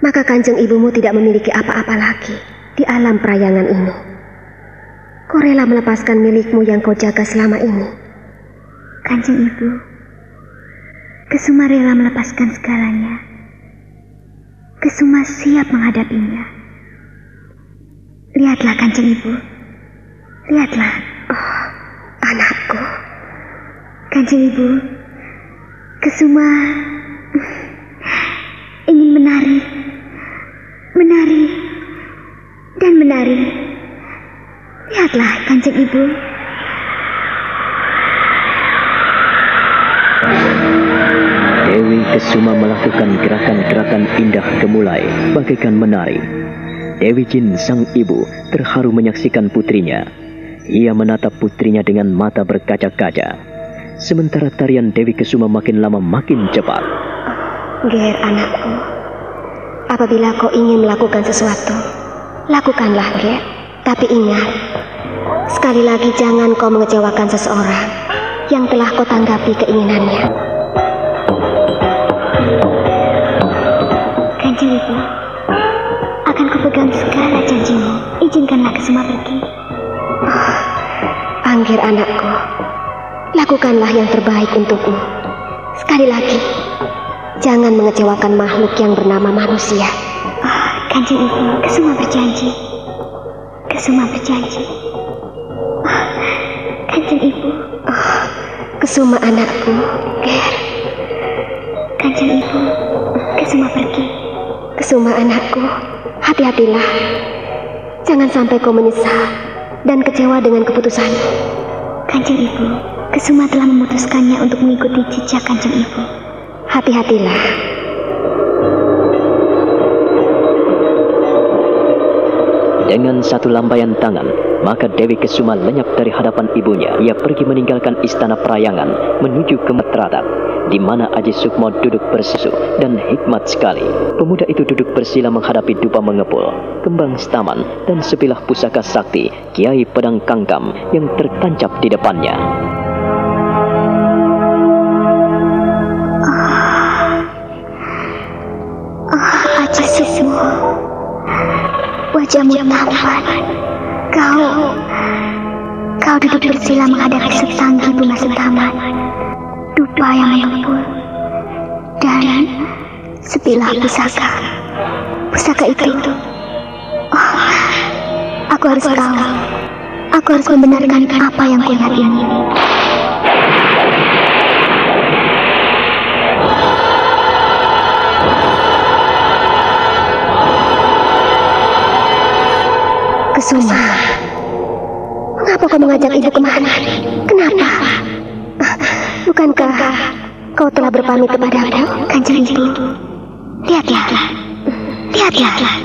maka Kanjeng Ibumu tidak memiliki apa-apa lagi di alam prayangan ini. Kau rela melepaskan milikmu yang kau jaga selama ini. Kanjeng Ibu, Kusuma rela melepaskan segalanya. Kusuma siap menghadapinya. Lihatlah Kanjeng Ibu, lihatlah. Oh, anakku. Kanjeng Ibu, Kusuma ingin menari, menari, dan menari. Lihatlah Kanjeng Ibu. Dewi Kusuma melakukan gerakan-gerakan indah gemulai bagaikan menari. Dewi Jin sang ibu terharu menyaksikan putrinya. Ia menatap putrinya dengan mata berkaca-kaca. Sementara tarian Dewi Kusuma makin lama makin cepat. Ger, anakku, apabila kau ingin melakukan sesuatu, lakukanlah, Ger. Tapi ingat, sekali lagi jangan kau mengecewakan seseorang yang telah kau tanggapi keinginannya. Kanjeng Ibu, akan kupegang segala janjimu. Izinkanlah Kusuma pergi. Anggir, anakku, lakukanlah yang terbaik untukmu. Sekali lagi, jangan mengecewakan makhluk yang bernama manusia. Kanjeng Ibu, Kusuma berjanji. Kusuma berjanji. Kanjeng Ibu. Kusuma anakku, Ger. Kanjeng Ibu, Kusuma pergi. Kusuma anakku, hati-hatilah. Jangan sampai kau menyesal dan kecewa dengan keputusanmu. Kanjeng Ibu, Kusuma telah memutuskannya untuk mengikuti jejak Kanjeng Ibu. Hati-hatilah. Dengan satu lambaian tangan, maka Dewi Kusuma lenyap dari hadapan ibunya. Ia pergi meninggalkan istana prayangan menuju ke Matratat, di mana Aji Sukmo duduk bersusu dan hikmat sekali. Pemuda itu duduk bersila menghadapi dupa mengepul, kembang staman, dan sebilah pusaka sakti Kiai Pedang Kangkam yang tertancap di depannya. Aji Sukmo, wajahmu tampan. Kau duduk bersila menghadapi setangki bunga setaman, dupa yang mengepul, dan sebilah pusaka. Pusaka itu, aku harus tahu. Aku harus membenarkan apa yang kulihat ini. Kesuma, mengapa kau mengajak ibu kemari? Kenapa? Bukankah kau telah berpamit kepadaku, Kanjeng Ibu? Lihatlah, lihatlah.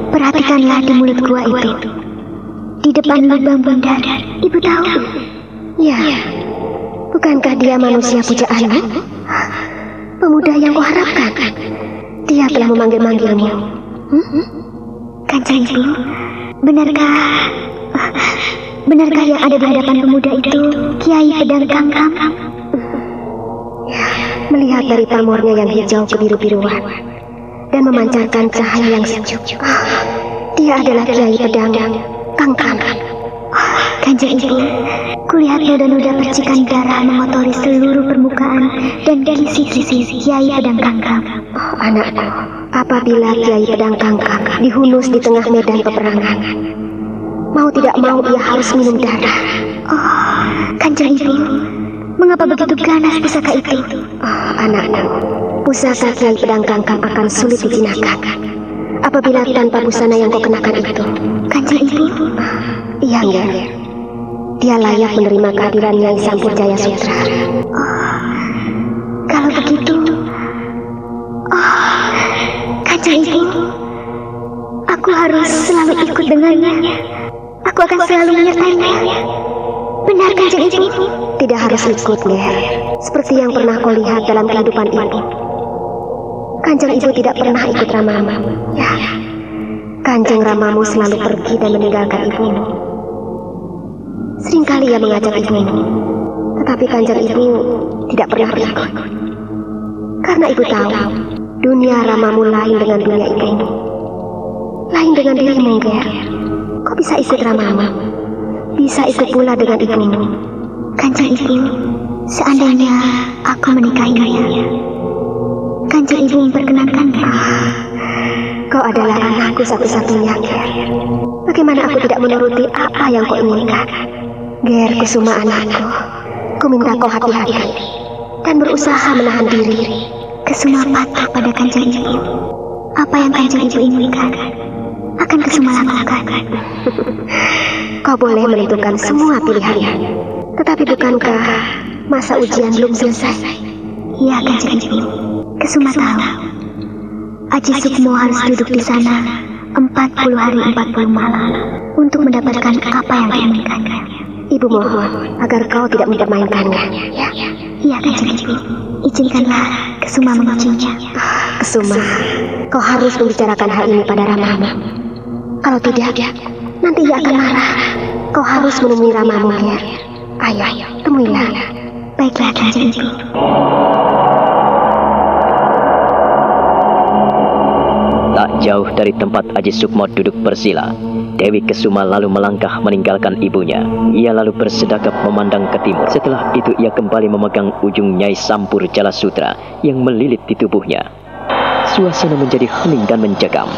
Perhatikanlah di mulut gua itu. Di depan lubang bundar, ibu tahu? Ya, bukankah dia manusia pujaanmu? Pemuda yang kau harapkan. Dia telah memanggil-manggilmu. Kanjeng Ibu, benarkah yang ada di hadapan pemuda itu Kiai Pedang Kangkang? Melihat dari pamornya yang hijau kebiru-biruan dan memancarkan cahaya yang sejuk, dia adalah Kiai Pedang Kangkang. Kanjeng Ibu, kulihat noda-noda percikan darah mengotori seluruh permukaan dan kisi-kisi Kiai Pedang Kangkang. Anakku, apabila Kiai Pedang Kangkang dihunus di tengah medan peperangan, mau tidak mau ia harus minum darah. Kanjeng Ibu, mengapa begitu ganas pusaka itu? Anakku, pusaka Kiai Pedang Kangkang akan sulit dijinakan apabila tanpa busana yang kau kenakan itu. Kanjeng Ibu? Iya, Nger. Dia layak menerima kehadiran Nyai Sampur Jaya Sutra. Kalau begitu, Kanjeng Ibu, aku harus selalu ikut dengannya. Aku akan selalu menyertainya. Benar, Kanjeng Ibu? Tidak harus ikut, Nger. Seperti yang pernah kau lihat dalam kehidupan ibu. Kanjeng Ibu tidak pernah ikut Ramamu. Ya, Kanjeng Ramamu selalu pergi dan meninggalkan ibumu. Seringkali ia mengajak ibumu, tetapi Kanjeng Ibu tidak pernah ikut. Karena ibu tahu, dunia Ramamu lain dengan dunia ibumu. Lain dengan dirimu, Ger. Kau bisa ikut Ramamu, bisa ikut pula dengan ibumu. Kanjeng Ibu, seandainya aku menikahinya, Kanjeng Ibu memperkenankannya. Kau adalah anakku satu-satunya, Ger. Bagaimana aku tidak menuruti apa yang kau inginkan? Ger Kusuma anakku, ku minta kau hati-hati dan berusaha menahan diri. Kesuma patuh pada Kanjeng Ibu. Apa yang Kanjeng Ibu inginkan akan Kesuma lakukan. Kau boleh menentukan semua pilihannya, tetapi bukankah masa ujian belum selesai? Iya, Kanjeng Ibu. Kesuma tahu Aji Sukmo harus duduk di sana 40 hari 40 malam untuk mendapatkan apa yang diinginkannya. Ibu mohon agar kau tidak mempermainkannya. Ya? Iya, Kanjeng Ibu. Izinkanlah Kesuma mengujinya. Kesuma, kau harus membicarakan hal ini pada Ramamu. Kalau tidak, nanti ia akan marah. Kau harus menemui Ramamu, Ger. Ayo, temuilah. Baiklah, Kanjeng Ibu. Tak jauh dari tempat Aji Sukmo duduk bersila, Dewi Kesuma lalu melangkah meninggalkan ibunya. Ia lalu bersedekap memandang ke timur. Setelah itu ia kembali memegang ujung Nyai Sampur Jala Sutra yang melilit di tubuhnya. Suasana menjadi hening dan mencekam.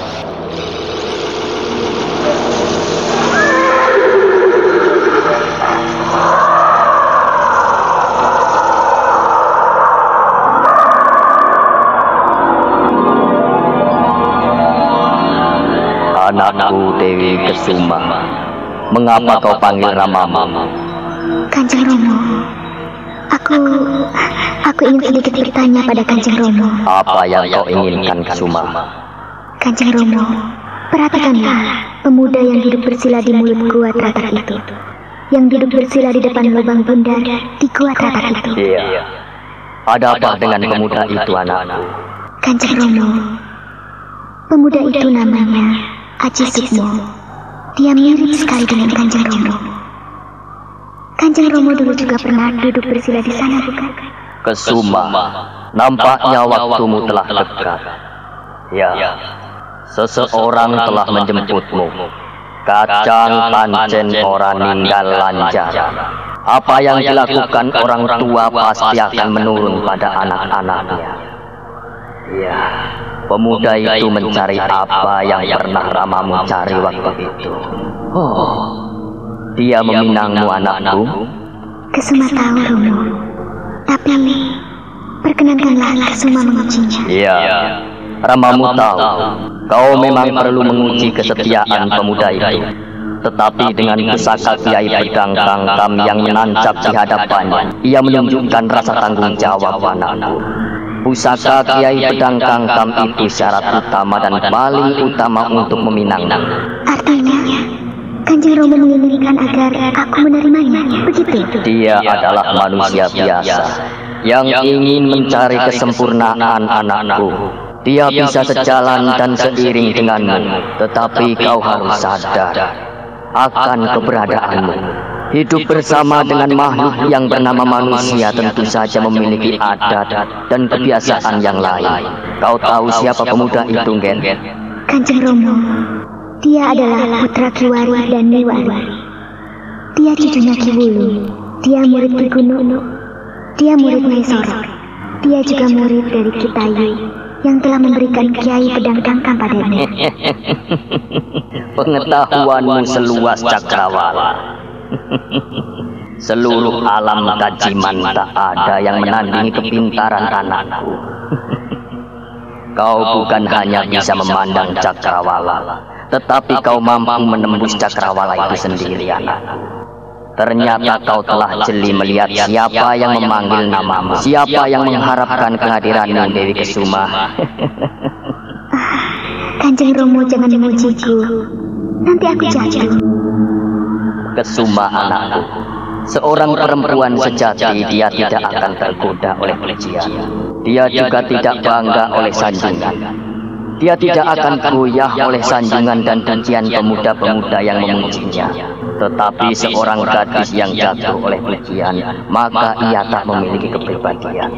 Anakku Dewi Kesuma, mengapa kau panggil Ramamu? Kanjeng Romo, aku ingin sedikit bertanya pada Kanjeng Romo. Apa yang kau inginkan, Kesuma? Kanjeng Romo, perhatikanlah pemuda yang duduk bersila di mulut gua teratak itu, yang duduk bersila di depan lubang bundar di gua teratak itu. Iya. Ada apa dengan pemuda itu, anakku? Kanjeng Romo, pemuda itu namanya Aji Sukmo. Dia mirip sekali dengan Kanjeng Romo. Kanjeng Romo dulu juga pernah duduk bersila di sana, bukan? Kesuma, nampaknya waktumu telah dekat. Ya, seseorang telah menjemputmu. Kacang pancen ora ninggal lancar. Apa yang dilakukan orang tua pasti akan menurun pada anak-anaknya. Ya, pemuda itu mencari apa yang pernah Ramamu cari waktu itu. Dia meminangmu, anakku. Kesuma tahu, Romo. Tapi perkenankanlah Kesuma mengujinya. Iya, Ramamu tahu kau memang perlu menguji kesetiaan pemuda itu. Tetapi dengan pusaka Kiai Pedang Kangkam yang menancap di hadapannya, ia menunjukkan rasa tanggung jawab, anakku. Pusaka Kiai Pedang Kangkam itu syarat utama dan paling utama untuk meminangmu. Artinya, Kanjeng Romo menginginkan agar aku menerimanya, begitu? Dia adalah manusia biasa yang ingin mencari kesempurnaan, anakku. Dia bisa sejalan dan seiring denganmu, tetapi kau harus sadar akan keberadaanmu. Hidup bersama dengan makhluk yang bernama manusia tentu saja memiliki adat dan kebiasaan yang lain. Kau tahu siapa pemuda itu, Ger? Kanjeng Romo, dia adalah putra Kiwari dan Niwari. Dia cucunya Ki Wulu. Dia murid Ki Gunung. Dia murid Nyai Sorok. Dia juga murid dari Ki Tayi yang telah memberikan Kiai Pedang Kangkam padanya. Pengetahuanmu seluas cakrawala. Seluruh alam kajiman tak ada yang menandingi kepintaran anakku. Kau bukan hanya bisa memandang cakrawala, tetapi kau mampu menembus cakrawala itu sendiri, anakku. Ternyata kau telah jeli melihat siapa yang memanggil namamu, siapa yang mengharapkan kehadiranmu, Dewi Kesuma. Kanjeng Romo jangan memujiku, nanti aku jatuh. Kesuma, anakku, seorang perempuan sejati, dia tidak akan tergoda oleh pujian. Dia juga tidak bangga oleh sanjungan. Dia tidak akan goyah oleh sanjungan dan pujian pemuda-pemuda yang memujinya. Tetapi seorang gadis yang jatuh oleh pujian, maka ia tak memiliki kepribadian.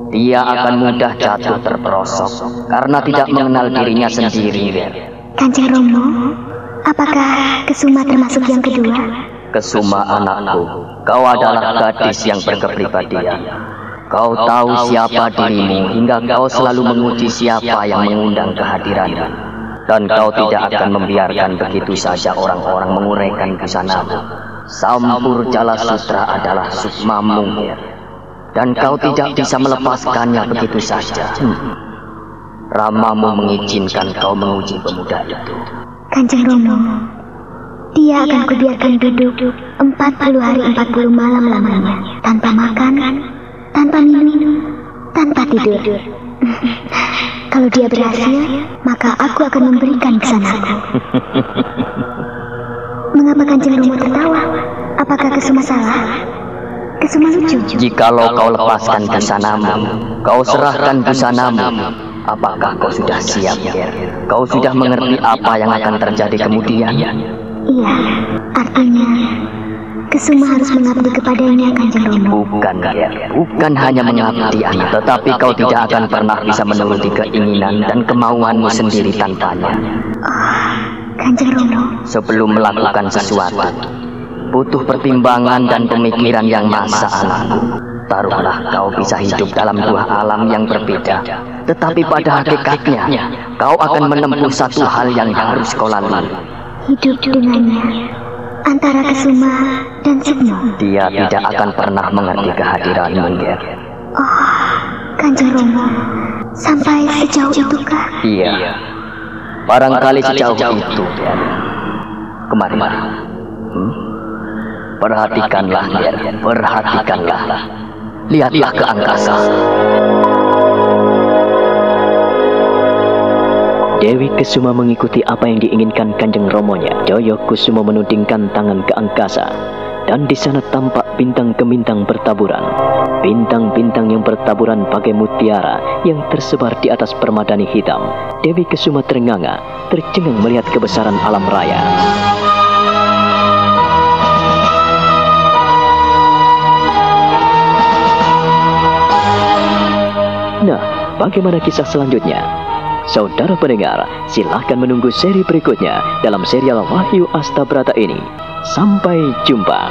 Dia akan mudah jatuh terperosok karena tidak mengenal dirinya sendiri. Kanjeng Romo, apakah Kesuma termasuk yang kedua? Kesuma, anakku, kau adalah gadis yang berkepribadian. Kau tahu siapa dirimu hingga kau selalu menguji siapa yang mengundang kehadiranmu. Dan kau tidak akan membiarkan begitu saja orang-orang menguraikan busanamu. Sampur Jala Sutra adalah sukmamu, dan kau tidak bisa melepaskannya begitu saja. Ramamu mengizinkan kau menguji pemuda itu. Kanjeng Romo, dia akan kubiarkan duduk 40 hari 40 malam lamanya, tanpa makan, tanpa minum, tanpa tidur. Kalau dia berhasil, maka aku akan memberikan kesanaku. Mengapa Kanjeng Romo tertawa? Apakah Kesuma salah? Kesuma lucu? Jikalau kau lepaskan busanamu, kau serahkan busanamu, apakah kau sudah siap, Ger? Kau sudah mengerti apa yang akan terjadi kemudian? Iya, artinya Kesuma harus mengabdi kepadanya, Kanjeng Romo. Bukan, Ger. Bukan hanya mengabdi, anak, tetapi kau tidak akan pernah bisa menuruti keinginan dan kemauanmu sendiri tanpanya. Oh, Kanjeng Romo. Sebelum melakukan sesuatu, butuh pertimbangan dan pemikiran yang masa, anakku. Taruhlah kau bisa hidup dalam dua alam yang berbeda, tetapi pada hakikatnya kau akan menempuh satu hal yang harus kau lalui. Hidup dengannya, antara Kesuma dan Sukmo. Dia tidak akan pernah mengerti kehadiranmu, Ger. Oh, Kanjeng Romo, sampai sejauh itukah? Iya, barangkali sejauh itu, Ger. Kemari, perhatikanlah, Ger. Perhatikanlah. Lihatlah ke angkasa. Dewi Kesuma mengikuti apa yang diinginkan Kanjeng Romonya. Joyo Kusumo menudingkan tangan ke angkasa, dan di sana tampak bintang ke bintang bertaburan. Bintang-bintang yang bertaburan bagai mutiara yang tersebar di atas permadani hitam. Dewi Kesuma terenganga, tercengang melihat kebesaran alam raya. Nah, bagaimana kisah selanjutnya? Saudara pendengar, silahkan menunggu seri berikutnya dalam serial Wahyu Astabrata ini. Sampai jumpa.